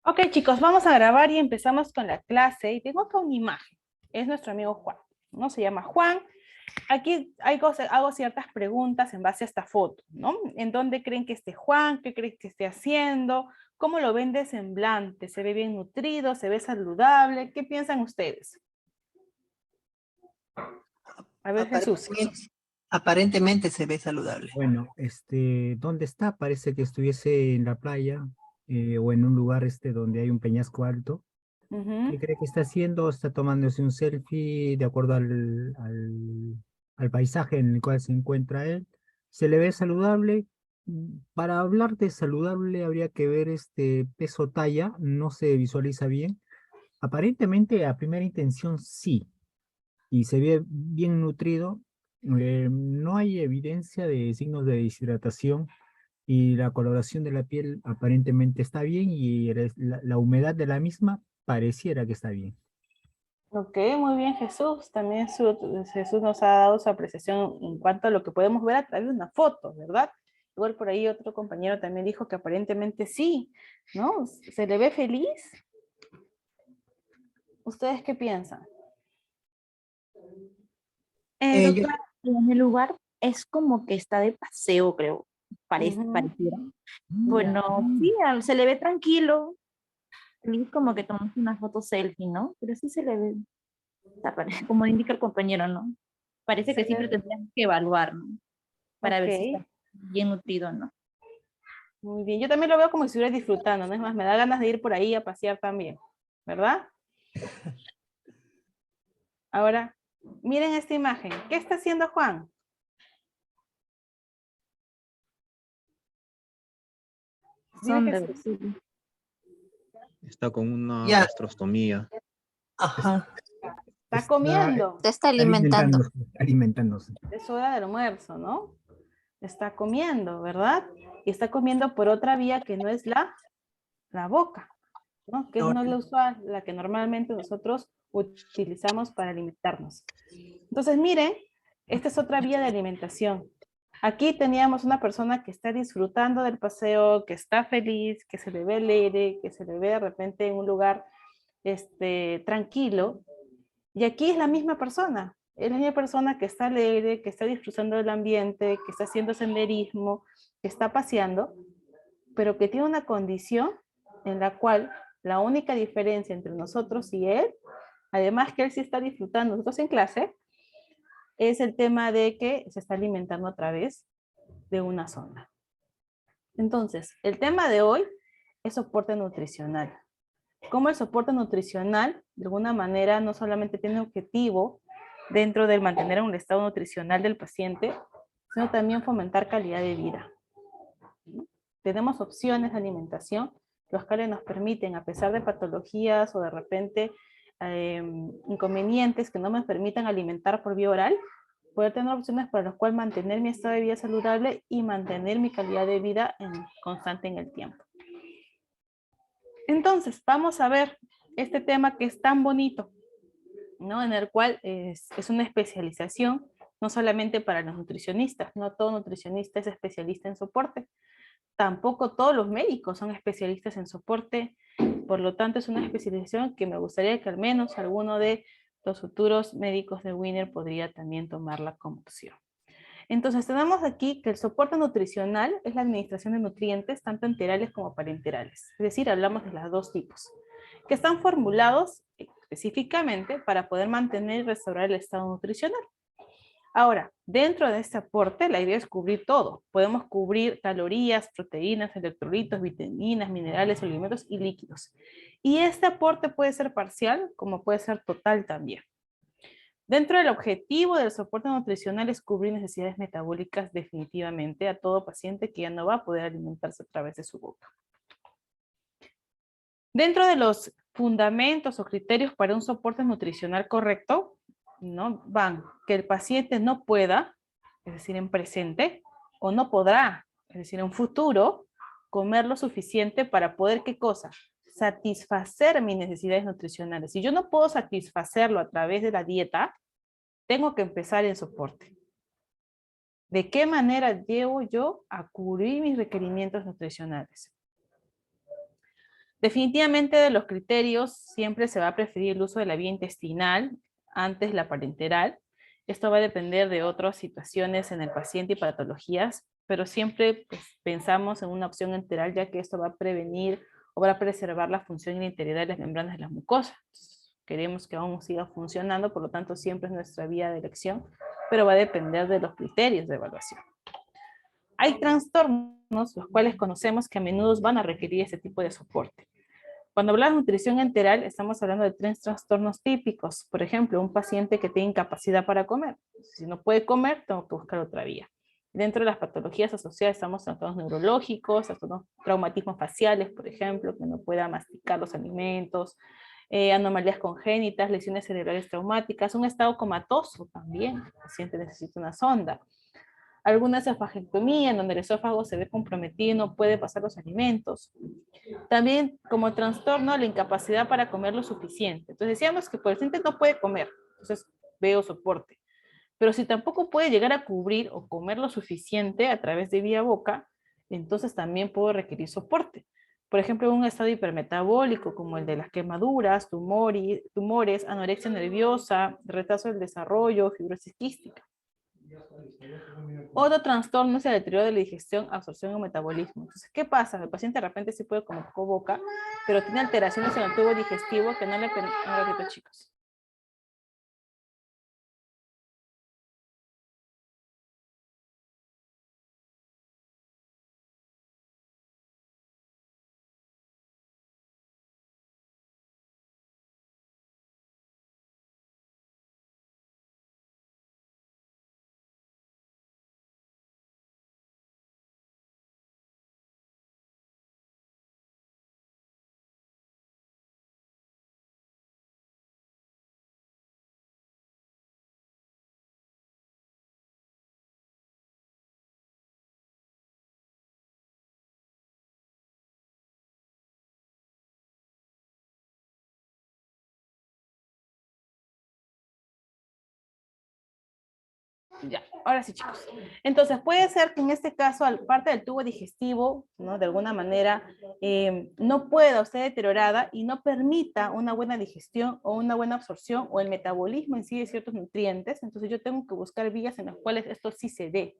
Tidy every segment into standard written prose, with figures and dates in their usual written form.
Ok, chicos, vamos a grabar y empezamos con la clase. Y tengo acá una imagen. Es nuestro amigo Juan, ¿no? Se llama Juan. Aquí hago ciertas preguntas en base a esta foto, ¿no? ¿En dónde creen que esté Juan? ¿Qué creen que esté haciendo? ¿Cómo lo ven de semblante? ¿Se ve bien nutrido? ¿Se ve saludable? ¿Qué piensan ustedes? A ver, Jesús. Aparentemente se ve saludable. Bueno, ¿dónde está? Parece que estuviese en la playa o en un lugar donde hay un peñasco alto. Ujú. ¿Qué cree que está haciendo? Está tomándose un selfie de acuerdo al paisaje en el cual se encuentra él. Se le ve saludable. Para hablar de saludable habría que ver este peso talla, no se visualiza bien. Aparentemente a primera intención sí, y se ve bien nutrido. No hay evidencia de signos de deshidratación y la coloración de la piel aparentemente está bien y la humedad de la misma pareciera que está bien. Ok, muy bien, Jesús. También Jesús nos ha dado su apreciación en cuanto a lo que podemos ver a través de una foto, ¿verdad? Igual por ahí otro compañero también dijo que aparentemente sí, ¿no? ¿Se le ve feliz? ¿Ustedes qué piensan? Yo, Doctora, en el lugar es como que está de paseo, creo, Ujú. pareciera. Ya. Bueno, sí, se le ve tranquilo, feliz como que tomamos una foto selfie, ¿no? Pero sí se le ve, o sea, como indica el compañero, ¿no? Parece Se que le siempre ve. tendríamos que evaluar, ¿no? Para Ok, ver si está bien nutrido, ¿no? muy bien. Yo también lo veo como si estuviera disfrutando, ¿no? Es más, me da ganas de ir por ahí a pasear también, ¿verdad? Ahora, miren esta imagen. ¿Qué está haciendo Juan? Dime, Son Jesús. reversibles. Está con una ya, gastrostomía. ajá. Está Está, comiendo. Se está está alimentando. alimentándose, está alimentándose. Es hora del almuerzo, ¿no? Está comiendo, ¿verdad? Y está comiendo por otra vía que no es la boca, ¿no? Que No, no es la usual, la que normalmente nosotros utilizamos para alimentarnos. Entonces, miren, esta es otra vía de alimentación. Aquí teníamos una persona que está disfrutando del paseo, que está feliz, que se le ve alegre, que se le ve de repente en un lugar tranquilo. Y aquí es la misma persona. Es la misma persona que está alegre, que está disfrutando del ambiente, que está haciendo senderismo, que está paseando, pero que tiene una condición en la cual la única diferencia entre nosotros y él, además que él sí está disfrutando, nosotros en clase, es el tema de que se está alimentando a través de una sonda. Entonces, el tema de hoy es soporte nutricional. Cómo el soporte nutricional, de alguna manera, no solamente tiene objetivo dentro del mantener un estado nutricional del paciente, sino también fomentar calidad de vida. Tenemos opciones de alimentación, los cuales nos permiten, a pesar de patologías o de repente inconvenientes que no me permitan alimentar por vía oral, poder tener opciones para las cuales mantener mi estado de vida saludable y mantener mi calidad de vida constante en el tiempo. Entonces, vamos a ver este tema que es tan bonito, ¿no? En el cual es una especialización, no solamente para los nutricionistas, no todo nutricionista es especialista en soporte, tampoco todos los médicos son especialistas en soporte, por lo tanto es una especialización que me gustaría que al menos alguno de los futuros médicos de Winner podría también tomarla como opción. Entonces tenemos aquí que el soporte nutricional es la administración de nutrientes tanto enterales como parenterales, es decir, hablamos de los dos tipos, que están formulados específicamente para poder mantener y restaurar el estado nutricional. Ahora, dentro de este aporte, la idea es cubrir todo. Podemos cubrir calorías, proteínas, electrolitos, vitaminas, minerales, alimentos y líquidos. Y este aporte puede ser parcial, como puede ser total también. Dentro del objetivo del soporte nutricional es cubrir necesidades metabólicas definitivamente a todo paciente que ya no va a poder alimentarse a través de su boca. Dentro de los fundamentos o criterios para un soporte nutricional correcto, ¿no? Van que el paciente no pueda, es decir, en presente, o no podrá, es decir, en futuro, comer lo suficiente para poder, ¿qué cosa? Satisfacer mis necesidades nutricionales. Si yo no puedo satisfacerlo a través de la dieta, tengo que empezar en soporte. ¿De qué manera llevo yo a cubrir mis requerimientos nutricionales? Definitivamente de los criterios siempre se va a preferir el uso de la vía intestinal antes la parenteral. Esto va a depender de otras situaciones en el paciente y patologías, pero siempre pues, pensamos en una opción enteral, ya que esto va a prevenir o va a preservar la función y la integridad de las membranas de las mucosas. Queremos que aún siga funcionando, por lo tanto siempre es nuestra vía de elección, pero va a depender de los criterios de evaluación. Hay trastornos, los cuales conocemos que a menudo van a requerir este tipo de soporte. Cuando hablamos de nutrición enteral, estamos hablando de 3 trastornos típicos. Por ejemplo, un paciente que tiene incapacidad para comer. Si no puede comer, tengo que buscar otra vía. Dentro de las patologías asociadas estamos trastornos neurológicos, trastornos traumatismos faciales, por ejemplo, que no pueda masticar los alimentos, anomalías congénitas, lesiones cerebrales traumáticas, un estado comatoso también, el paciente necesita una sonda. Alguna esofagectomía en donde el esófago se ve comprometido y no puede pasar los alimentos. También como trastorno la incapacidad para comer lo suficiente. Entonces decíamos que el paciente no puede comer, entonces veo soporte. Pero si tampoco puede llegar a cubrir o comer lo suficiente a través de vía boca, entonces también puedo requerir soporte. Por ejemplo, un estado hipermetabólico como el de las quemaduras, tumores, anorexia nerviosa, retraso del desarrollo, fibrosis quística. Otro trastorno es el deterioro de la digestión, absorción o metabolismo. Entonces, ¿qué pasa? El paciente de repente sí puede comer con boca, pero tiene alteraciones en el tubo digestivo que no le permiten, un ratito, chicos. Ya, ahora sí, chicos. Entonces, puede ser que en este caso, parte del tubo digestivo, ¿no? De alguna manera, no pueda usted deteriorada y no permita una buena digestión o una buena absorción o el metabolismo en sí de ciertos nutrientes. Entonces, yo tengo que buscar vías en las cuales esto sí se dé.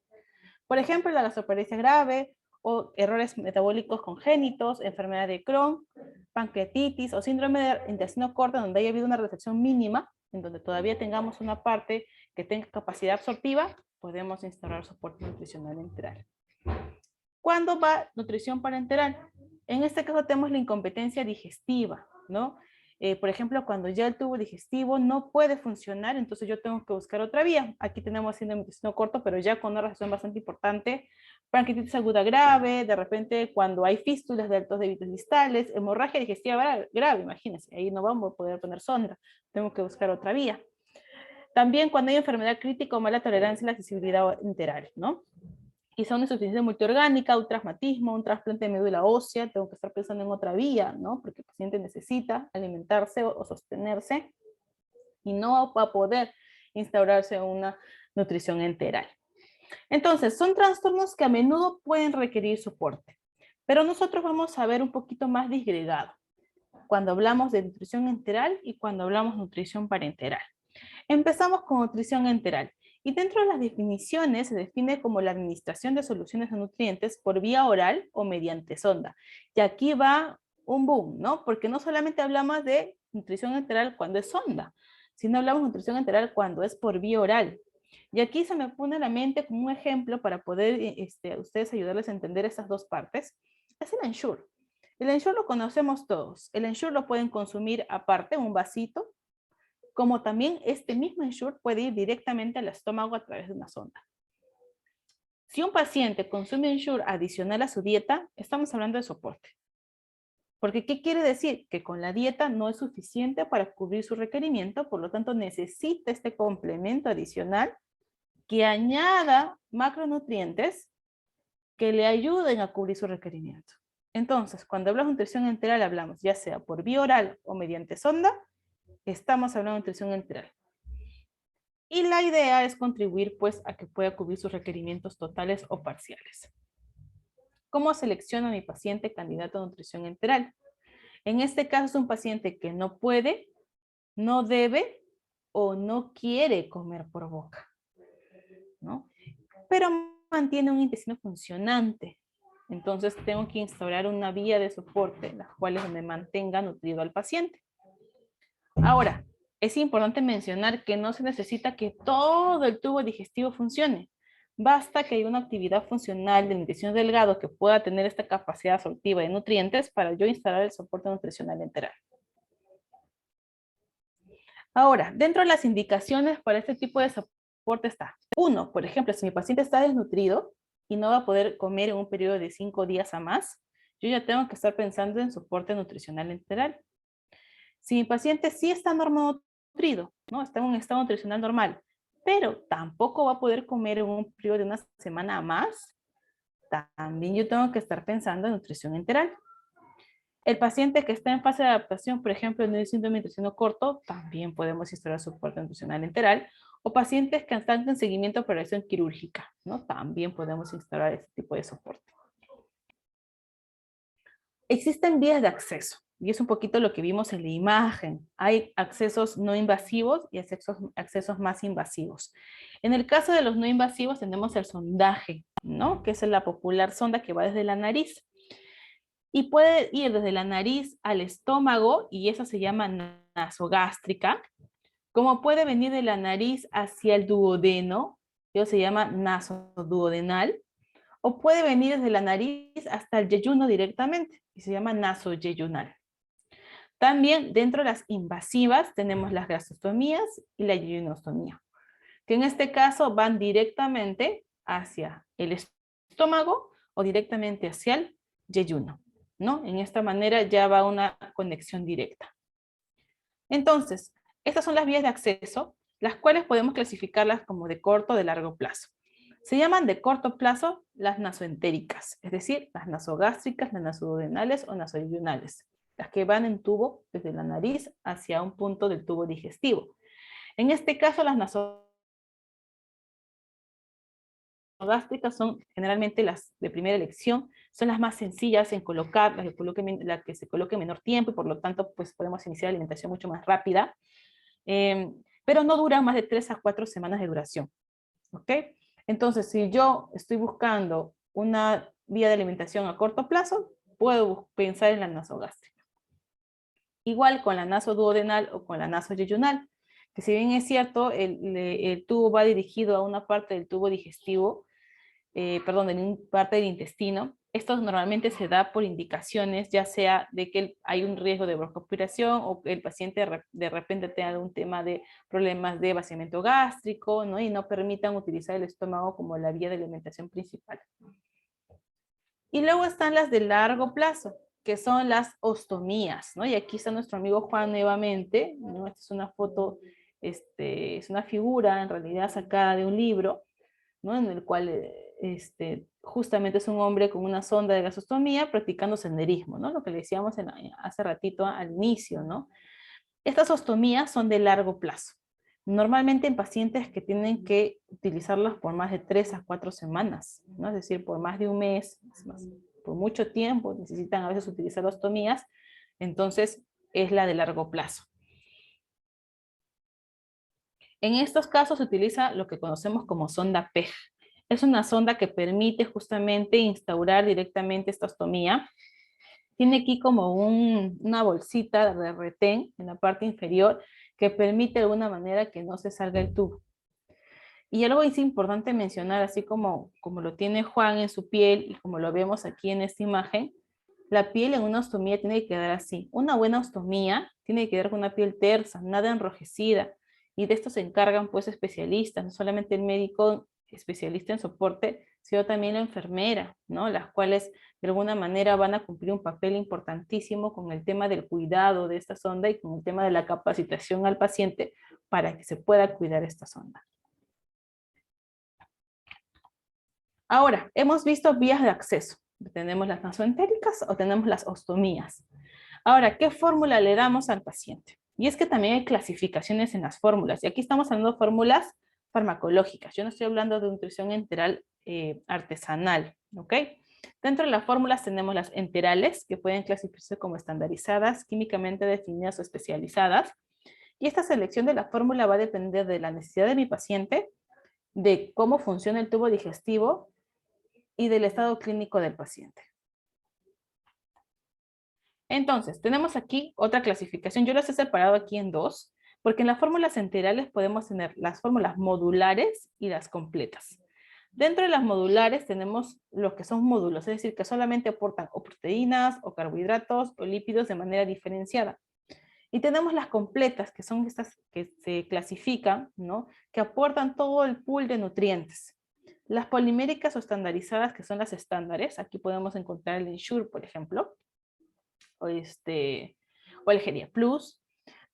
Por ejemplo, la gastroparesia grave o errores metabólicos congénitos, enfermedad de Crohn, pancreatitis o síndrome de intestino corto donde haya habido una recepción mínima, en donde todavía tengamos una parte que tenga capacidad absortiva, podemos instaurar soporte nutricional enteral. ¿Cuándo va nutrición parenteral? En este caso tenemos la incompetencia digestiva, ¿no? Por ejemplo, cuando ya el tubo digestivo no puede funcionar, entonces yo tengo que buscar otra vía. Aquí tenemos síndrome de intestino corto, pero ya con una reacción bastante importante, pancreatitis aguda grave, de repente cuando hay fístulas de altos débitos distales, hemorragia digestiva grave, imagínense, ahí no vamos a poder poner sonda, tengo que buscar otra vía. También cuando hay enfermedad crítica o mala tolerancia a la accesibilidad enteral, ¿no? Quizá una insuficiencia multiorgánica, un traumatismo, un trasplante de médula ósea, tengo que estar pensando en otra vía, ¿no? Porque el paciente necesita alimentarse o sostenerse y no va a poder instaurarse una nutrición enteral. Entonces, son trastornos que a menudo pueden requerir soporte, pero nosotros vamos a ver un poquito más disgregado cuando hablamos de nutrición enteral y cuando hablamos de nutrición parenteral. Empezamos con nutrición enteral. Y dentro de las definiciones se define como la administración de soluciones de nutrientes por vía oral o mediante sonda. Y aquí va un boom, ¿no? Porque no solamente hablamos de nutrición enteral cuando es sonda, sino hablamos de nutrición enteral cuando es por vía oral. Y aquí se me pone a la mente como un ejemplo para poder ustedes ayudarles a entender esas dos partes. Es el Ensure. El Ensure lo conocemos todos. El Ensure lo pueden consumir aparte, un vasito, como también este mismo Ensure puede ir directamente al estómago a través de una sonda. Si un paciente consume Ensure adicional a su dieta, estamos hablando de soporte. Porque, ¿qué quiere decir? Que con la dieta no es suficiente para cubrir su requerimiento, por lo tanto necesita este complemento adicional que añada macronutrientes que le ayuden a cubrir su requerimiento. Entonces, cuando hablamos de nutrición enteral, hablamos ya sea por vía oral o mediante sonda, estamos hablando de nutrición enteral. Y la idea es contribuir pues a que pueda cubrir sus requerimientos totales o parciales. ¿Cómo selecciono a mi paciente candidato a nutrición enteral? En este caso es un paciente que no puede, no debe o no quiere comer por boca, ¿no? Pero mantiene un intestino funcionante. Entonces tengo que instaurar una vía de soporte, las cuales me mantenga nutrido al paciente. Ahora, es importante mencionar que no se necesita que todo el tubo digestivo funcione. Basta que haya una actividad funcional del intestino delgado que pueda tener esta capacidad absortiva de nutrientes para yo instalar el soporte nutricional enteral. Ahora, dentro de las indicaciones para este tipo de soporte está, 1, por ejemplo, si mi paciente está desnutrido y no va a poder comer en un periodo de 5 días a más, yo ya tengo que estar pensando en soporte nutricional enteral. Si mi paciente sí está normonutrido, ¿no? Está en un estado nutricional normal, pero tampoco va a poder comer en un periodo de una semana a más, también yo tengo que estar pensando en nutrición enteral. El paciente que está en fase de adaptación, por ejemplo, en el síndrome de intestino corto, también podemos instaurar soporte nutricional enteral. O pacientes que están en seguimiento a operación quirúrgica, ¿no? También podemos instaurar este tipo de soporte. Existen vías de acceso, y es un poquito lo que vimos en la imagen. Hay accesos no invasivos y accesos más invasivos. En el caso de los no invasivos tenemos el sondaje, ¿no? Que es la popular sonda que va desde la nariz. Y puede ir desde la nariz al estómago, y eso se llama nasogástrica, como puede venir de la nariz hacia el duodeno, eso se llama nasoduodenal, o puede venir desde la nariz hasta el yeyuno directamente, y se llama nasoyeyunal. También dentro de las invasivas tenemos las gastrostomías y la yeyunostomía, que en este caso van directamente hacia el estómago o directamente hacia el yeyuno, ¿no? En esta manera ya va una conexión directa. Entonces, estas son las vías de acceso, las cuales podemos clasificarlas como de corto o de largo plazo. Se llaman de corto plazo las nasoentéricas, es decir, las nasogástricas, las nasoduodenales o nasoyeyunales, las que van en tubo desde la nariz hacia un punto del tubo digestivo. En este caso, las nasogástricas son generalmente las de primera elección, son las más sencillas en colocar, la que se coloque en menor tiempo, y por lo tanto pues podemos iniciar la alimentación mucho más rápida, pero no duran más de 3 a 4 semanas de duración, ¿ok? Entonces, si yo estoy buscando una vía de alimentación a corto plazo, puedo pensar en la nasogástrica. Igual con la nasoduodenal o con la nasoyeyunal, que si bien es cierto, el tubo va dirigido a una parte del tubo digestivo, perdón, en una parte del intestino. Esto normalmente se da por indicaciones, ya sea de que hay un riesgo de broncoaspiración o que el paciente de repente tenga algún tema de problemas de vaciamiento gástrico, ¿no? Y no permitan utilizar el estómago como la vía de alimentación principal. Y luego están las de largo plazo, que son las ostomías, ¿no? Y aquí está nuestro amigo Juan nuevamente, ¿no? Esta es una foto, es una figura en realidad sacada de un libro, ¿no? En el cual justamente es un hombre con una sonda de gasostomía practicando senderismo, ¿no? Lo que le decíamos hace ratito al inicio, ¿no? Estas ostomías son de largo plazo, normalmente en pacientes que tienen que utilizarlas por más de 3 a 4 semanas, ¿no? Es decir, por más de un mes, por mucho tiempo necesitan a veces utilizar ostomías, entonces es la de largo plazo. En estos casos se utiliza lo que conocemos como sonda PEG. Es una sonda que permite justamente instaurar directamente esta ostomía. Tiene aquí como una bolsita de retén en la parte inferior que permite de alguna manera que no se salga el tubo. Y algo es importante mencionar, así como lo tiene Juan en su piel y como lo vemos aquí en esta imagen, la piel en una ostomía tiene que quedar así. Una buena ostomía tiene que quedar con una piel tersa, nada enrojecida. Y de esto se encargan pues especialistas, no solamente el médico especialista en soporte, sino también la enfermera, ¿no? Las cuales de alguna manera van a cumplir un papel importantísimo con el tema del cuidado de esta sonda y con el tema de la capacitación al paciente para que se pueda cuidar esta sonda. Ahora, hemos visto vías de acceso. Tenemos las nasoentéricas o tenemos las ostomías. Ahora, ¿qué fórmula le damos al paciente? Y es que también hay clasificaciones en las fórmulas. Y aquí estamos hablando de fórmulas farmacológicas. Yo no estoy hablando de nutrición enteral artesanal, ¿ok? Dentro de las fórmulas tenemos las enterales, que pueden clasificarse como estandarizadas, químicamente definidas o especializadas. Y esta selección de la fórmula va a depender de la necesidad de mi paciente, de cómo funciona el tubo digestivo y del estado clínico del paciente. Entonces, tenemos aquí otra clasificación. Yo las he separado aquí en dos, porque en las fórmulas enterales podemos tener las fórmulas modulares y las completas. Dentro de las modulares tenemos los que son módulos, es decir, que solamente aportan o proteínas, o carbohidratos, o lípidos de manera diferenciada. Y tenemos las completas, que son estas que se clasifican, ¿no? Que aportan todo el pool de nutrientes. Las poliméricas o estandarizadas, que son las estándares, aquí podemos encontrar el Ensure, por ejemplo, o el Geria Plus.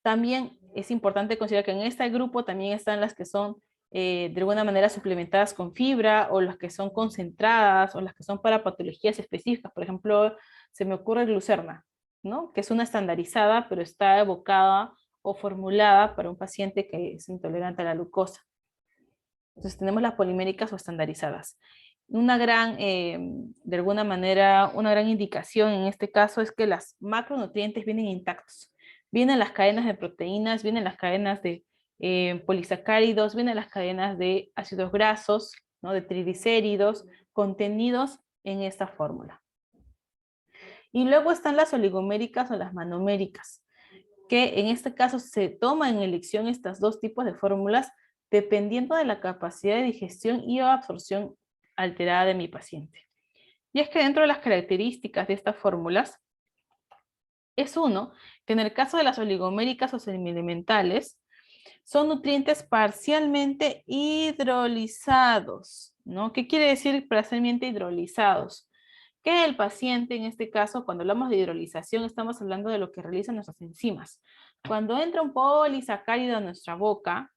También es importante considerar que en este grupo también están las que son de alguna manera suplementadas con fibra, o las que son concentradas, o las que son para patologías específicas. Por ejemplo, se me ocurre Glucerna, ¿no? Que es una estandarizada, pero está evocada o formulada para un paciente que es intolerante a la glucosa. Entonces tenemos las poliméricas o estandarizadas. Una gran, de alguna manera, una gran indicación en este caso es que los macronutrientes vienen intactos. Vienen las cadenas de proteínas, vienen las cadenas de polisacáridos, vienen las cadenas de ácidos grasos, ¿no? De triglicéridos, contenidos en esta fórmula. Y luego están las oligoméricas o las manoméricas, que en este caso se toman en elección estos dos tipos de fórmulas dependiendo de la capacidad de digestión y absorción alterada de mi paciente. Y es que dentro de las características de estas fórmulas, es uno, que en el caso de las oligoméricas o semielementales, son nutrientes parcialmente hidrolizados, ¿no? ¿Qué quiere decir parcialmente hidrolizados? Que el paciente, en este caso, cuando hablamos de hidrolización, estamos hablando de lo que realizan nuestras enzimas. Cuando entra un polisacárido a nuestra boca,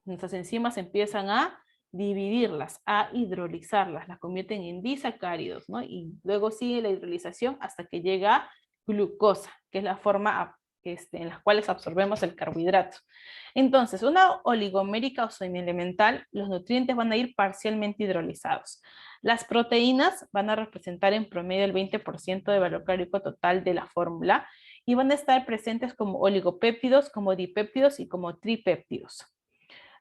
nuestras enzimas empiezan a dividirlas, a hidrolizarlas, las convierten en disacáridos, ¿no? Y luego sigue la hidrolización hasta que llega a glucosa, que es la forma en las cuales absorbemos el carbohidrato. Entonces, una oligomérica o semielemental, los nutrientes van a ir parcialmente hidrolizados. Las proteínas van a representar en promedio el 20% de valor calórico total de la fórmula y van a estar presentes como oligopéptidos, como dipéptidos y como tripéptidos.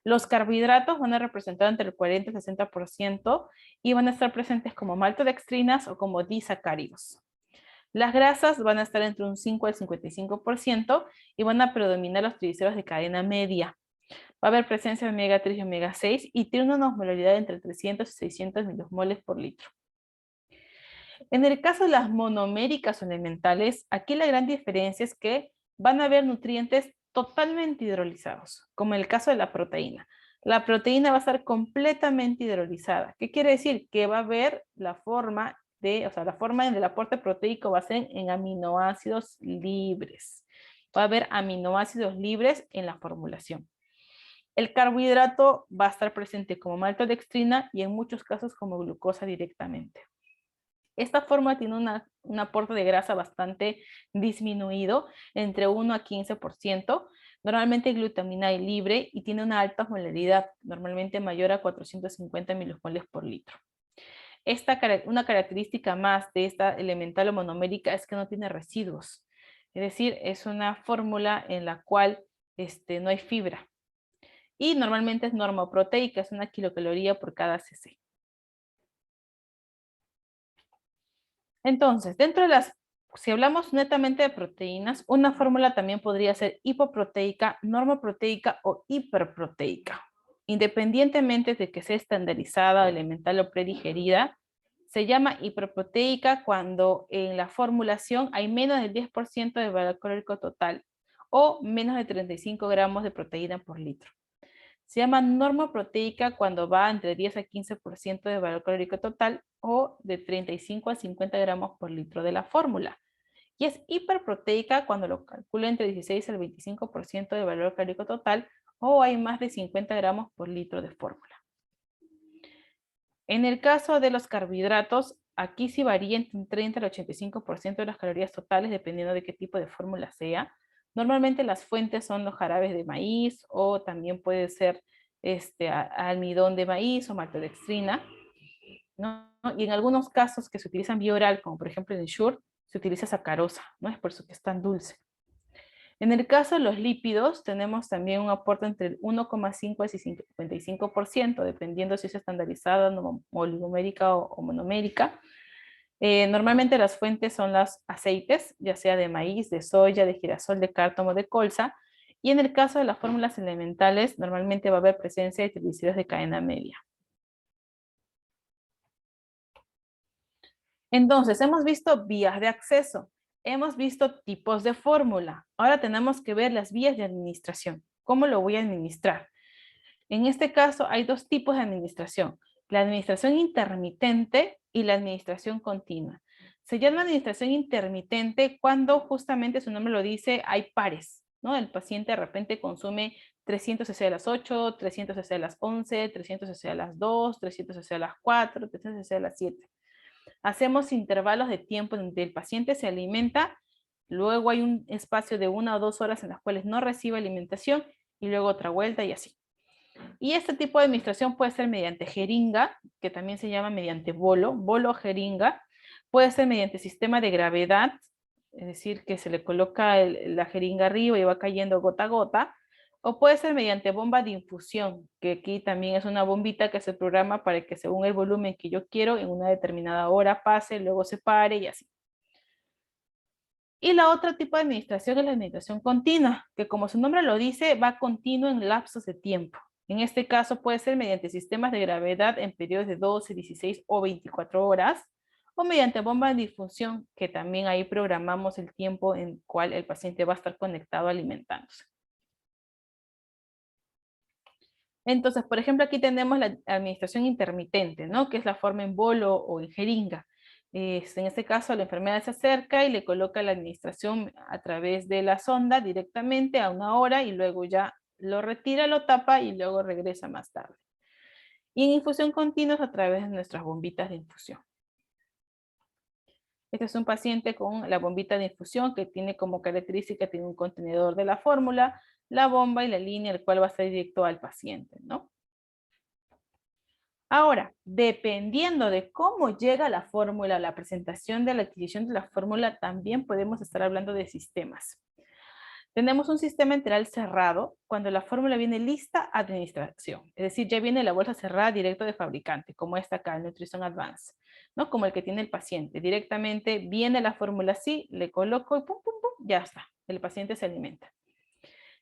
Los carbohidratos van a representar entre el 40 y el 60% y van a estar presentes como maltodextrinas o como disacáridos. Las grasas van a estar entre un 5 al 55% y van a predominar los triglicéridos de cadena media. Va a haber presencia de omega 3 y omega 6 y tiene una osmolaridad entre 300 y 600 milimoles por litro. En el caso de las monoméricas o elementales, aquí la gran diferencia es que van a haber nutrientes totalmente hidrolizados, como en el caso de la proteína. La proteína va a estar completamente hidrolizada. ¿Qué quiere decir? Que va a haber la forma del aporte proteico va a ser en aminoácidos libres. Va a haber aminoácidos libres en la formulación. El carbohidrato va a estar presente como maltodextrina y en muchos casos como glucosa directamente. Esta fórmula tiene un aporte de grasa bastante disminuido, entre 1 a 15%, normalmente glutaminada libre y tiene una alta osmolaridad, normalmente mayor a 450 milimoles por litro. Una característica más de esta elemental o monomérica es que no tiene residuos, es decir, es una fórmula en la cual no hay fibra. Y normalmente es normoproteica, es 1 kilocaloría por cada cc. Entonces, si hablamos netamente de proteínas, una fórmula también podría ser hipoproteica, normoproteica o hiperproteica. Independientemente de que sea estandarizada, elemental o predigerida, se llama hiperproteica cuando en la formulación hay menos del 10% de valor calórico total o menos de 35 gramos de proteína por litro. Se llama normoproteica cuando va entre 10 a 15% de valor calórico total o de 35 a 50 gramos por litro de la fórmula. Y es hiperproteica cuando lo calcula entre 16 al 25% de valor calórico total o hay más de 50 gramos por litro de fórmula. En el caso de los carbohidratos, aquí sí varía entre un 30 al 85% de las calorías totales dependiendo de qué tipo de fórmula sea. Normalmente las fuentes son los jarabes de maíz o también puede ser almidón de maíz o maltodextrina. ¿no? Y en algunos casos que se utilizan vía oral, como por ejemplo en el Ensure, se utiliza sacarosa, ¿no? Es por eso que es tan dulce. En el caso de los lípidos, tenemos también un aporte entre el 1,5 y 55%, dependiendo si es estandarizada, oligomérica o monomérica. Normalmente las fuentes son los aceites, ya sea de maíz, de soya, de girasol, de cártamo, de colza. Y en el caso de las fórmulas elementales, normalmente va a haber presencia de triglicéridos de cadena media. Entonces, hemos visto vías de acceso. Hemos visto tipos de fórmula. Ahora tenemos que ver las vías de administración. ¿Cómo lo voy a administrar? En este caso hay dos tipos de administración. La administración intermitente y la administración continua. Se llama administración intermitente cuando justamente su nombre lo dice, hay pares, ¿no? El paciente de repente consume 300 cc a las 8, 300 cc a las 11, 300 cc a las 2, 300 cc a las 4, 300 cc a las 7. Hacemos intervalos de tiempo donde el paciente se alimenta, luego hay un espacio de 1 o 2 horas en las cuales no recibe alimentación y luego otra vuelta y así. Y este tipo de administración puede ser mediante jeringa, que también se llama mediante bolo o jeringa, puede ser mediante sistema de gravedad, es decir, que se le coloca la jeringa arriba y va cayendo gota a gota, o puede ser mediante bomba de infusión, que aquí también es una bombita que se programa para que según el volumen que yo quiero, en una determinada hora pase, luego se pare y así. Y la otra tipo de administración es la administración continua, que como su nombre lo dice, va continuo en lapsos de tiempo. En este caso puede ser mediante sistemas de gravedad en periodos de 12, 16 o 24 horas, o mediante bomba de difusión, que también ahí programamos el tiempo en el cual el paciente va a estar conectado alimentándose. Entonces, por ejemplo, aquí tenemos la administración intermitente, ¿no? Que es la forma en bolo o en jeringa. En este caso, la enfermera se acerca y le coloca la administración a través de la sonda directamente a 1 hora y luego ya lo retira, lo tapa y luego regresa más tarde. Y en infusión continua es a través de nuestras bombitas de infusión. Este es un paciente con la bombita de infusión que tiene como característica, tiene un contenedor de la fórmula, la bomba y la línea, el cual va a ser directo al paciente, ¿no? Ahora, dependiendo de cómo llega la fórmula, la presentación de la adquisición de la fórmula, también podemos estar hablando de sistemas. Tenemos un sistema enteral cerrado cuando la fórmula viene lista a administración. Es decir, ya viene la bolsa cerrada directo de fabricante, como esta acá, el Nutrition Advance, ¿no? Como el que tiene el paciente. Directamente viene la fórmula así, le coloco y pum, pum, pum, ya está. El paciente se alimenta.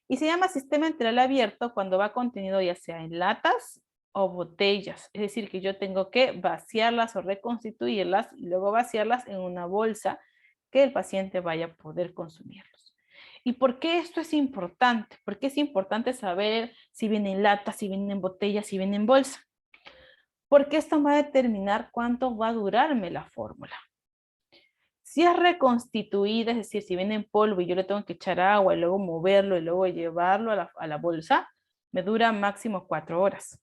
Y se llama sistema enteral abierto cuando va contenido ya sea en latas o botellas. Es decir, que yo tengo que vaciarlas o reconstituirlas y luego vaciarlas en una bolsa que el paciente vaya a poder consumirlos. ¿Y por qué esto es importante? ¿Por qué es importante saber si viene en lata, si viene en botella, si viene en bolsa? Porque esto va a determinar cuánto va a durarme la fórmula. Si es reconstituida, es decir, si viene en polvo y yo le tengo que echar agua y luego moverlo y luego llevarlo a la bolsa, me dura máximo 4 horas.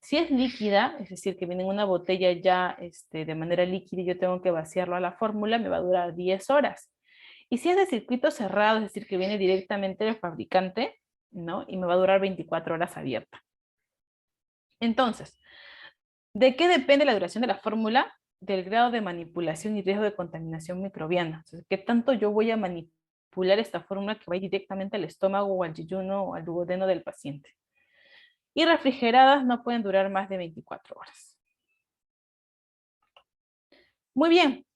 Si es líquida, es decir, que viene en una botella ya de manera líquida y yo tengo que vaciarlo a la fórmula, me va a durar 10 horas. Y si es de circuito cerrado, es decir, que viene directamente del fabricante, ¿no? Y me va a durar 24 horas abierta. Entonces, ¿de qué depende la duración de la fórmula? Del grado de manipulación y riesgo de contaminación microbiana. Entonces, ¿qué tanto yo voy a manipular esta fórmula que va directamente al estómago o al yeyuno o al duodeno del paciente? Y refrigeradas no pueden durar más de 24 horas. Muy bien.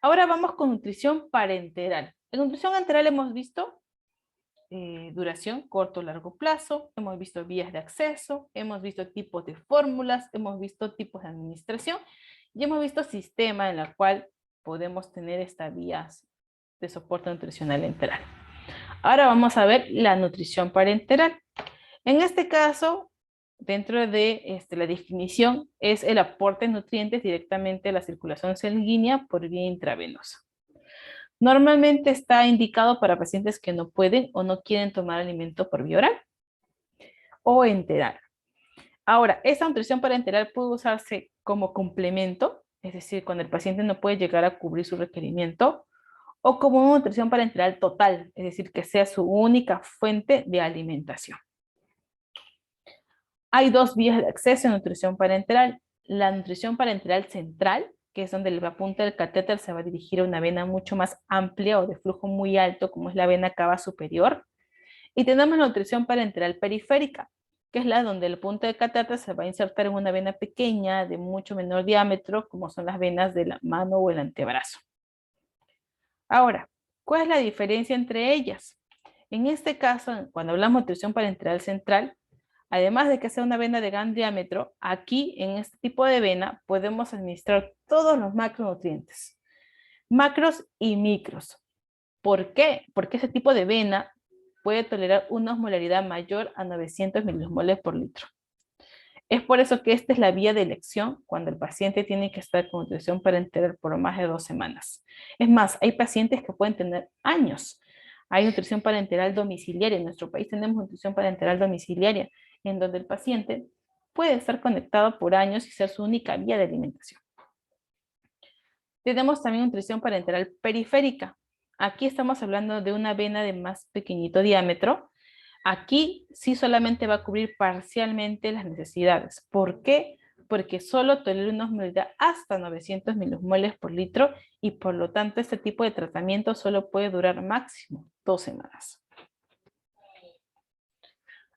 Ahora vamos con nutrición parenteral. En nutrición enteral hemos visto duración, corto o largo plazo, hemos visto vías de acceso, hemos visto tipos de fórmulas, hemos visto tipos de administración y hemos visto sistema en la cual podemos tener estas vías de soporte nutricional enteral. Ahora vamos a ver la nutrición parenteral. En este caso, dentro de la definición, es el aporte de nutrientes directamente a la circulación sanguínea por vía intravenosa. Normalmente está indicado para pacientes que no pueden o no quieren tomar alimento por vía oral o enteral. Ahora, esta nutrición parenteral puede usarse como complemento, es decir, cuando el paciente no puede llegar a cubrir su requerimiento, o como una nutrición parenteral total, es decir, que sea su única fuente de alimentación. Hay dos vías de acceso a nutrición parenteral. la nutrición parenteral central, que es donde la punta del catéter se va a dirigir a una vena mucho más amplia o de flujo muy alto, como es la vena cava superior. Y tenemos la nutrición parenteral periférica, que es la donde el punto del catéter se va a insertar en una vena pequeña de mucho menor diámetro, como son las venas de la mano o el antebrazo. Ahora, ¿cuál es la diferencia entre ellas? En este caso, cuando hablamos de nutrición parenteral central, además de que sea una vena de gran diámetro, aquí en este tipo de vena podemos administrar todos los macronutrientes, macros y micros. ¿Por qué? Porque ese tipo de vena puede tolerar una osmolaridad mayor a 900 milismoles por litro. Es por eso que esta es la vía de elección cuando el paciente tiene que estar con nutrición parenteral por más de 2 semanas. Es más, hay pacientes que pueden tener años. Hay nutrición parenteral domiciliaria. En nuestro país tenemos nutrición parenteral domiciliaria, en donde el paciente puede estar conectado por años y ser su única vía de alimentación. Tenemos también nutrición parenteral periférica. Aquí estamos hablando de una vena de más pequeñito diámetro. Aquí sí solamente va a cubrir parcialmente las necesidades. ¿Por qué? Porque solo tolera una osmolaridad hasta 900 milismoles por litro y por lo tanto este tipo de tratamiento solo puede durar máximo 2 semanas.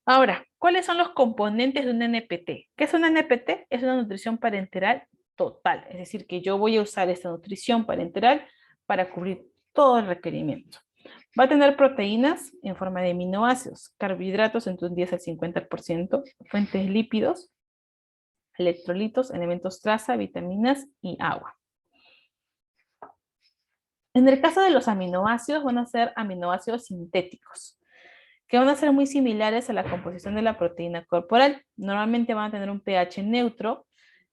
Ahora, ¿cuáles son los componentes de un NPT? ¿Qué es un NPT? Es una nutrición parenteral total, es decir, que yo voy a usar esta nutrición parenteral para cubrir todo el requerimiento. Va a tener proteínas en forma de aminoácidos, carbohidratos entre un 10 al 50%, fuentes lípidos, electrolitos, elementos traza, vitaminas y agua. En el caso de los aminoácidos, van a ser aminoácidos sintéticos, que van a ser muy similares a la composición de la proteína corporal. Normalmente van a tener un pH neutro,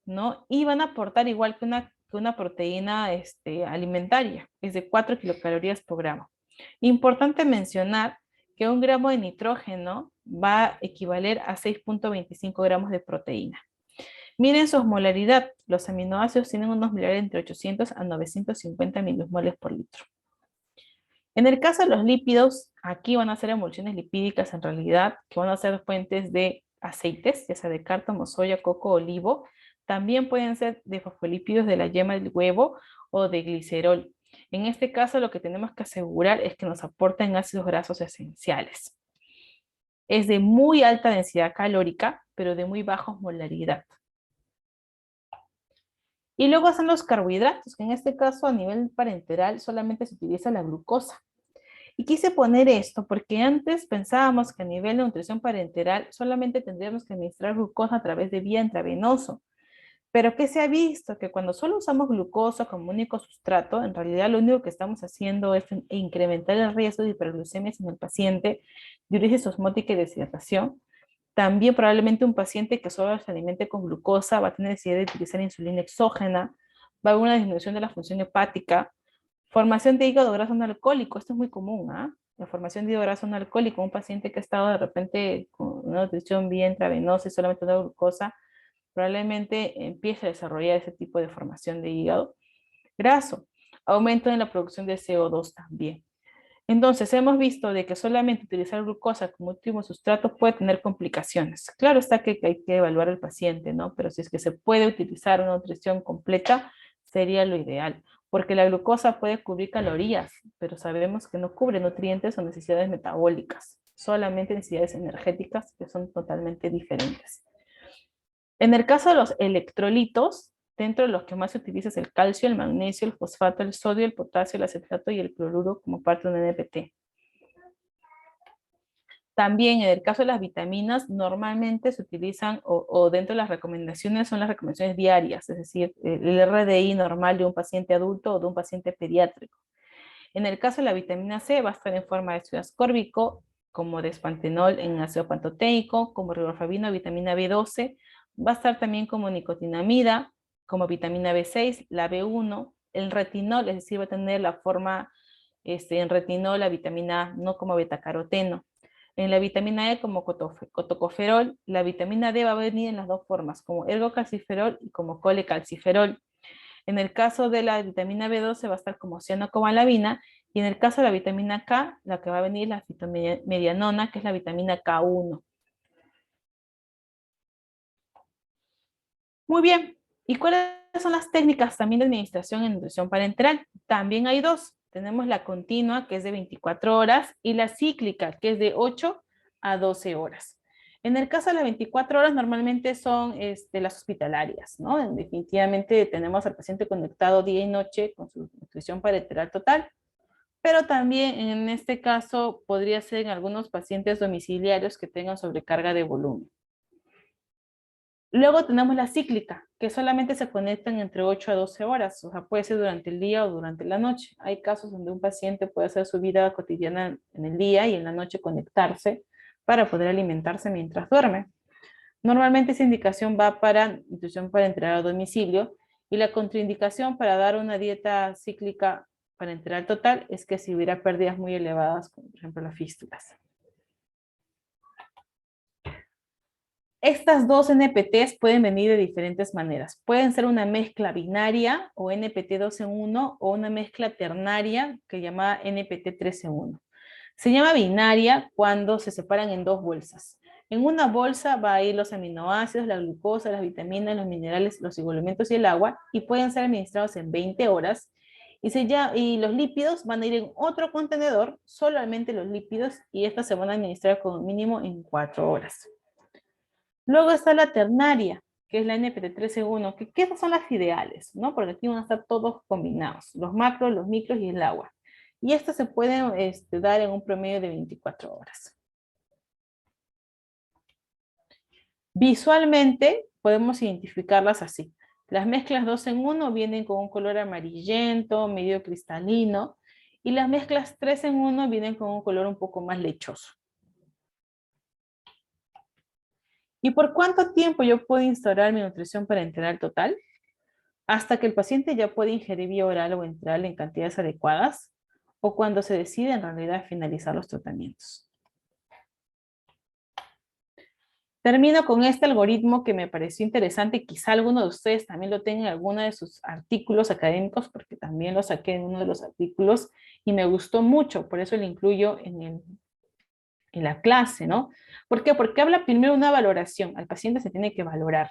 ¿no? Y van a aportar igual que una proteína alimentaria, es de 4 kilocalorías por gramo. Importante mencionar que 1 gramo de nitrógeno va a equivaler a 6.25 gramos de proteína. Miren su osmolaridad. Los aminoácidos tienen una osmolaridad entre 800 a 950 milismoles por litro. En el caso de los lípidos, aquí van a ser emulsiones lipídicas en realidad, que van a ser fuentes de aceites, ya sea de cártamo, soya, coco, olivo. También pueden ser de fosfolípidos de la yema del huevo o de glicerol. En este caso, lo que tenemos que asegurar es que nos aporten ácidos grasos esenciales. Es de muy alta densidad calórica, pero de muy baja osmolaridad. Y luego están los carbohidratos, que en este caso a nivel parenteral solamente se utiliza la glucosa. Y quise poner esto porque antes pensábamos que a nivel de nutrición parenteral solamente tendríamos que administrar glucosa a través de vía intravenoso. Pero ¿qué se ha visto? Que cuando solo usamos glucosa como único sustrato, en realidad lo único que estamos haciendo es incrementar el riesgo de hiperglucemias en el paciente, diuresis osmótica y deshidratación. También probablemente un paciente que solo se alimente con glucosa va a tener necesidad de utilizar insulina exógena, va a haber una disminución de la función hepática, formación de hígado graso no alcohólico, esto es muy común, ¿ah? La formación de hígado graso no alcohólico, un paciente que ha estado de repente con una nutrición vía intravenosa y solamente una glucosa, probablemente empiece a desarrollar ese tipo de formación de hígado graso. Aumento en la producción de CO2 también. Entonces, hemos visto de que solamente utilizar glucosa como último sustrato puede tener complicaciones. Claro está que hay que evaluar al paciente, ¿no? Pero si es que se puede utilizar una nutrición completa, sería lo ideal. Porque la glucosa puede cubrir calorías, pero sabemos que no cubre nutrientes o necesidades metabólicas, solamente necesidades energéticas que son totalmente diferentes. En el caso de los electrolitos, dentro de los que más se utiliza es el calcio, el magnesio, el fosfato, el sodio, el potasio, el acetato y el cloruro como parte de un NPT. También en el caso de las vitaminas, normalmente se utilizan, o dentro de las recomendaciones, son las recomendaciones diarias, es decir, el RDI normal de un paciente adulto o de un paciente pediátrico. En el caso de la vitamina C, va a estar en forma de ácido ascórbico, como despantenol en ácido pantoteico, como riboflavino, vitamina B12, va a estar también como nicotinamida, como vitamina B6, la B1, el retinol, es decir, va a tener la forma en retinol, la vitamina A, no como betacaroteno. En la vitamina E como cotocoferol, la vitamina D va a venir en las dos formas, como ergocalciferol y como colecalciferol. En el caso de la vitamina B12 va a estar como cianocobalamina, y en el caso de la vitamina K, la que va a venir es la fitomedianona, que es la vitamina K1. Muy bien, ¿Y cuáles son las técnicas también de administración en nutrición parenteral? También hay dos. Tenemos la continua, que es de 24 horas, y la cíclica, que es de 8 a 12 horas. En el caso de las 24 horas, normalmente son las hospitalarias, ¿no? Definitivamente tenemos al paciente conectado día y noche con su nutrición parenteral total, pero también en este caso podría ser en algunos pacientes domiciliarios que tengan sobrecarga de volumen. Luego tenemos la cíclica, que solamente se conectan entre 8 a 12 horas, o sea, puede ser durante el día o durante la noche. Hay casos donde un paciente puede hacer su vida cotidiana en el día y en la noche conectarse para poder alimentarse mientras duerme. Normalmente esa indicación va para nutrición parenteral a domicilio y la contraindicación para dar una dieta cíclica parenteral total es que si hubiera pérdidas muy elevadas, como por ejemplo las fístulas. Estas dos NPTs pueden venir de diferentes maneras. Pueden ser una mezcla binaria o NPT 2 en 1 o una mezcla ternaria que llama NPT 3 en 1. Se llama binaria cuando se separan en dos bolsas. En una bolsa va a ir los aminoácidos, la glucosa, las vitaminas, los minerales, los oligoelementos y el agua y pueden ser administrados en 20 horas. Y los lípidos van a ir en otro contenedor, solamente los lípidos, y estos se van a administrar como mínimo en 4 horas. Luego está la ternaria, que es la NPT3 en 1, que esas son las ideales, ¿no? Porque aquí van a estar todos combinados, los macros, los micros y el agua. Y estas se pueden dar en un promedio de 24 horas. Visualmente podemos identificarlas así. Las mezclas 2 en 1 vienen con un color amarillento, medio cristalino, y las mezclas 3 en 1 vienen con un color un poco más lechoso. ¿Y por cuánto tiempo yo puedo instaurar mi nutrición parenteral total? Hasta que el paciente ya puede ingerir vía oral o enteral en cantidades adecuadas, o cuando se decide en realidad finalizar los tratamientos. Termino con este algoritmo que me pareció interesante, quizá alguno de ustedes también lo tenga en alguno de sus artículos académicos, porque también lo saqué en uno de los artículos y me gustó mucho, por eso lo incluyo en la clase, ¿no? ¿Por qué? Porque habla primero de una valoración, al paciente se tiene que valorar.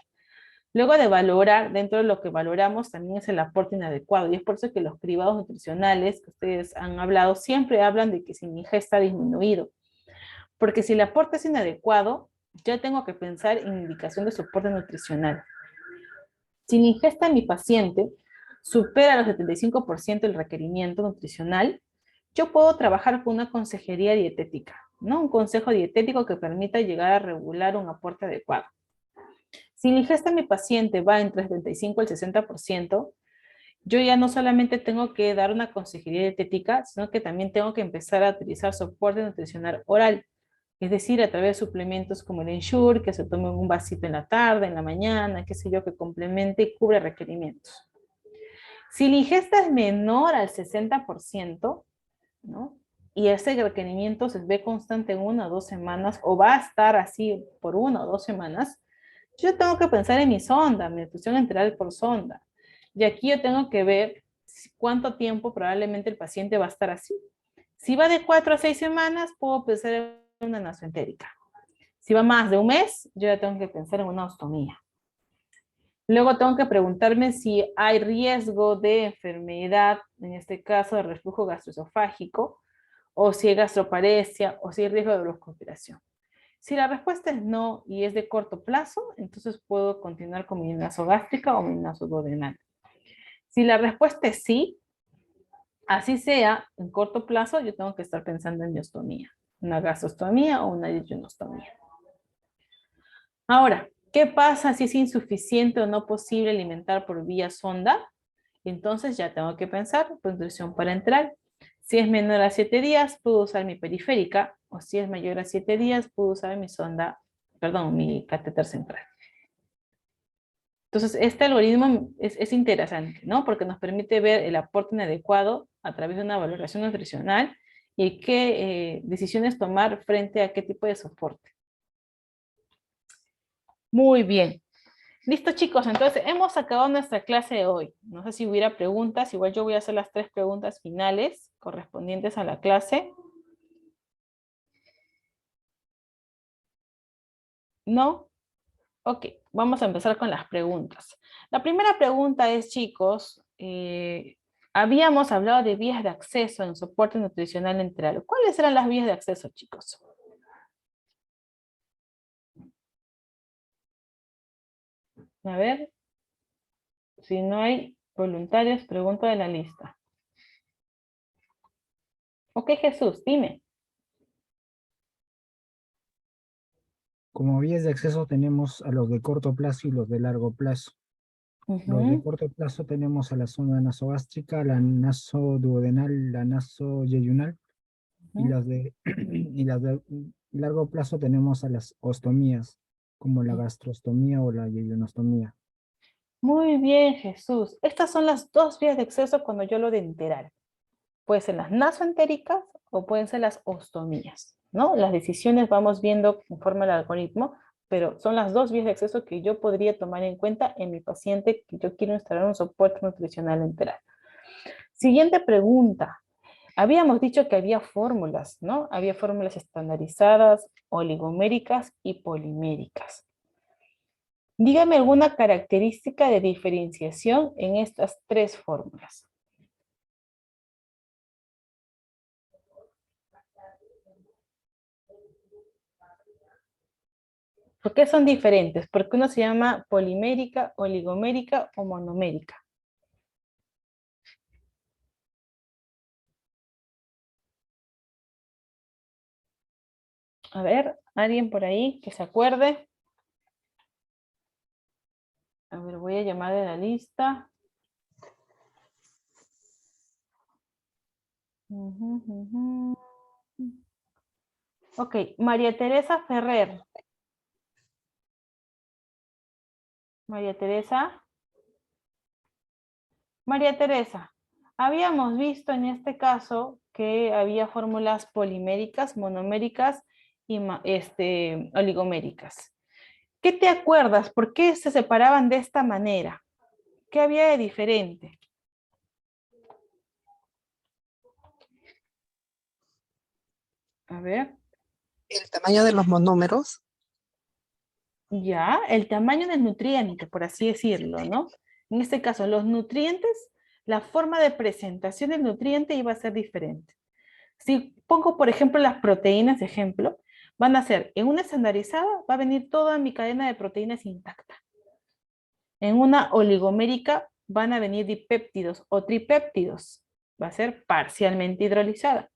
Luego de valorar, dentro de lo que valoramos también es el aporte inadecuado, y es por eso que los cribados nutricionales que ustedes han hablado siempre hablan de que si mi ingesta ha disminuido, porque si el aporte es inadecuado, yo tengo que pensar en indicación de soporte nutricional. Si la ingesta de mi paciente supera los 75% del requerimiento nutricional, yo puedo trabajar con una consejería dietética, ¿no? Un consejo dietético que permita llegar a regular un aporte adecuado. Si la ingesta de mi paciente va entre el 75 al 60%, yo ya no solamente tengo que dar una consejería dietética, sino que también tengo que empezar a utilizar soporte nutricional oral, es decir, a través de suplementos como el Ensure, que se tome un vasito en la tarde, en la mañana, qué sé yo, que complemente y cubre requerimientos. Si la ingesta es menor al 60%, ¿no? Y ese requerimiento se ve constante en 1 o 2 semanas, o va a estar así por 1 o 2 semanas, yo tengo que pensar en mi sonda, mi nutrición enteral por sonda. Y aquí yo tengo que ver cuánto tiempo probablemente el paciente va a estar así. Si va de 4 a 6 semanas, puedo pensar en una nasoentérica. Si va más de un mes, yo ya tengo que pensar en una ostomía. Luego tengo que preguntarme si hay riesgo de enfermedad, en este caso de reflujo gastroesofágico, o si hay gastroparesia, o si hay riesgo de broncoaspiración. Si la respuesta es no y es de corto plazo, entonces puedo continuar con mi nasogástrica o mi nasoduodenal. Si la respuesta es sí, así sea, en corto plazo yo tengo que estar pensando en mi ostomía, una gastrostomía o una yeyunostomía. Ahora, ¿qué pasa si es insuficiente o no posible alimentar por vía sonda? Entonces ya tengo que pensar por nutrición parenteral. Si es menor a 7 días, puedo usar mi periférica, o si es mayor a 7 días, puedo usar mi sonda, perdón, mi catéter central. Entonces, este algoritmo es interesante, ¿no? Porque nos permite ver el aporte inadecuado a través de una valoración nutricional y qué decisiones tomar frente a qué tipo de soporte. Muy bien. Listo, chicos, entonces hemos acabado nuestra clase de hoy. No sé si hubiera preguntas, igual yo voy a hacer las 3 preguntas finales correspondientes a la clase. ¿No? Ok, vamos a empezar con las preguntas. La primera pregunta es, chicos, habíamos hablado de vías de acceso en soporte nutricional enteral. ¿Cuáles eran las vías de acceso, chicos? A ver, si no hay voluntarios, pregunto de la lista. Ok, Jesús, dime. Como vías de acceso tenemos a los de corto plazo y los de largo plazo. Los de Ujú, corto plazo tenemos a la zona nasogástrica, la nasoduodenal, la nasoyeyunal, y ujú. las de largo plazo tenemos a las ostomías, como la gastrostomía o la yeyunostomía. Muy bien, Jesús. Estas son las dos vías de acceso cuando yo lo de enteral. Pueden ser las nasoentéricas o pueden ser las ostomías, ¿no? Las decisiones vamos viendo conforme al algoritmo, pero son las dos vías de acceso que yo podría tomar en cuenta en mi paciente que yo quiero instalar un soporte nutricional enteral. Siguiente pregunta. Habíamos dicho que había fórmulas, ¿no? Había fórmulas estandarizadas, oligoméricas y poliméricas. Dígame alguna característica de diferenciación en estas tres fórmulas. ¿Por qué son diferentes? Porque uno se llama polimérica, oligomérica o monomérica. A ver, ¿alguien por ahí que se acuerde? A ver, voy a llamar de la lista. Ok, María Teresa Ferrer. María Teresa. María Teresa, habíamos visto en este caso que había fórmulas poliméricas, monoméricas y oligoméricas. ¿Qué te acuerdas? ¿Por qué se separaban de esta manera? ¿Qué había de diferente? A ver. El tamaño de los monómeros. Ya, el tamaño del nutriente, por así decirlo, ¿no? En este caso, los nutrientes, la forma de presentación del nutriente iba a ser diferente. Si pongo, por ejemplo, las proteínas de ejemplo, van a ser, en una estandarizada, va a venir toda mi cadena de proteínas intacta. En una oligomérica van a venir dipéptidos o tripéptidos. Va a ser parcialmente hidrolizada.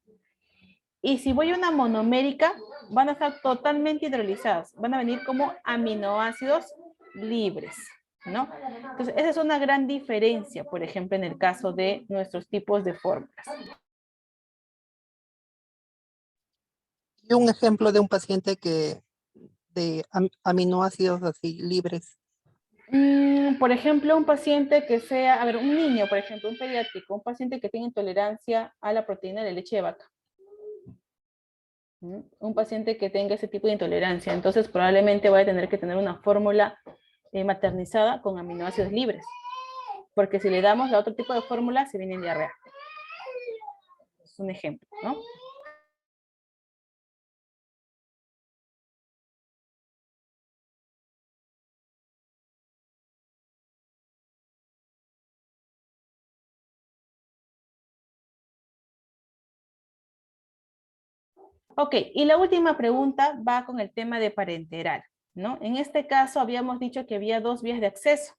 Y si voy a una monomérica, van a estar totalmente hidrolizadas. Van a venir como aminoácidos libres, ¿no? Entonces, esa es una gran diferencia, por ejemplo, en el caso de nuestros tipos de fórmulas. Y un ejemplo de un paciente que de aminoácidos así libres. Por ejemplo, un paciente que sea, a ver, un niño, por ejemplo, un pediátrico, un paciente que tenga intolerancia a la proteína de leche de vaca. Un paciente que tenga ese tipo de intolerancia, entonces probablemente va a tener que tener una fórmula maternizada con aminoácidos libres, porque si le damos la otro tipo de fórmula, se viene en diarrea. Es un ejemplo, ¿no? Ok, y la última pregunta va con el tema de parenteral, ¿no? En este caso habíamos dicho que había dos vías de acceso.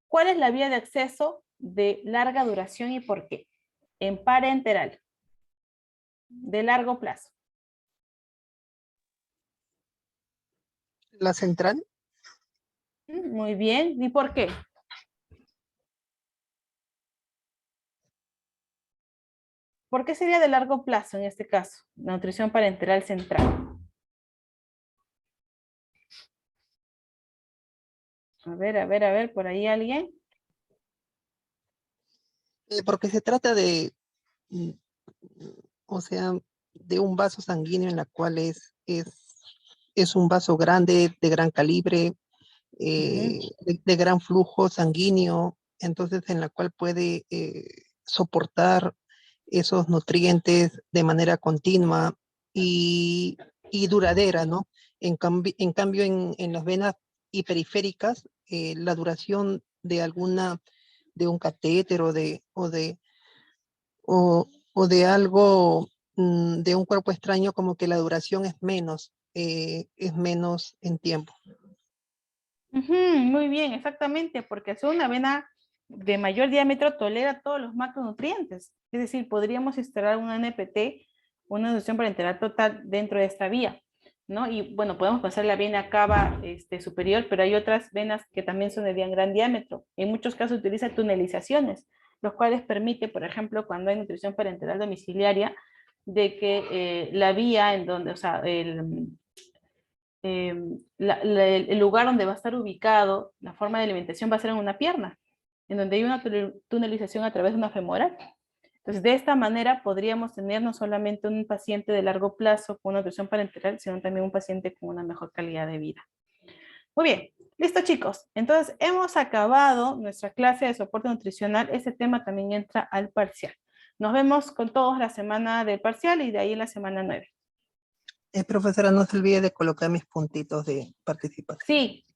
¿Cuál es la vía de acceso de larga duración y por qué? En parenteral, de largo plazo. La central. Muy bien, ¿y por qué? ¿Por qué sería de largo plazo en este caso? La nutrición parenteral central. A ver, por ahí alguien. Porque se trata de, o sea, de un vaso sanguíneo en la cual es un vaso grande, de gran calibre, de gran flujo sanguíneo, entonces en la cual puede soportar esos nutrientes de manera continua y duradera, ¿no? En cambio, en las venas y periféricas, la duración de de un catéter o de algo, de un cuerpo extraño, como que la duración es menos en tiempo. Ujú, muy bien, exactamente, porque es una vena de mayor diámetro tolera todos los macronutrientes. Es decir, podríamos instalar una NPT, una nutrición parenteral total dentro de esta vía, ¿no? Y bueno, podemos pasar la vena cava superior, pero hay otras venas que también son de gran diámetro. En muchos casos utiliza tunelizaciones, los cuales permite, por ejemplo, cuando hay nutrición parenteral domiciliaria, de que la vía en donde, o sea, el lugar donde va a estar ubicado, la forma de alimentación va a ser en una pierna, en donde hay una tunelización a través de una femoral. Entonces, de esta manera podríamos tener no solamente un paciente de largo plazo con una nutrición parenteral, sino también un paciente con una mejor calidad de vida. Muy bien, listo chicos. Entonces, hemos acabado nuestra clase de soporte nutricional. Este tema también entra al parcial. Nos vemos con todos la semana del parcial y de ahí en la semana 9. Profesora, no se olvide de colocar mis puntitos de participación. Sí.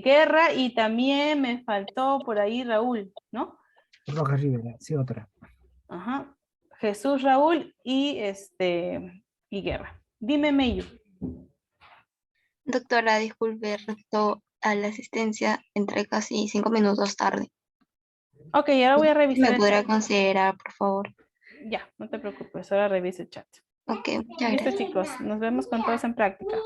Guerra, y también me faltó por ahí Raúl, ¿no? Rojas Rivera, sí, otra. Ajá. Jesús, Raúl y Guerra. Dime, Meyu. Doctora, disculpe, respecto a la asistencia, entré casi 5 minutos tarde. Ok, ahora voy a revisar ¿Me el podrá chat. considerar, por favor? Ya, no te preocupes, ahora reviso el chat. Ok, muchas Listo gracias. chicos, nos vemos con todos en práctica.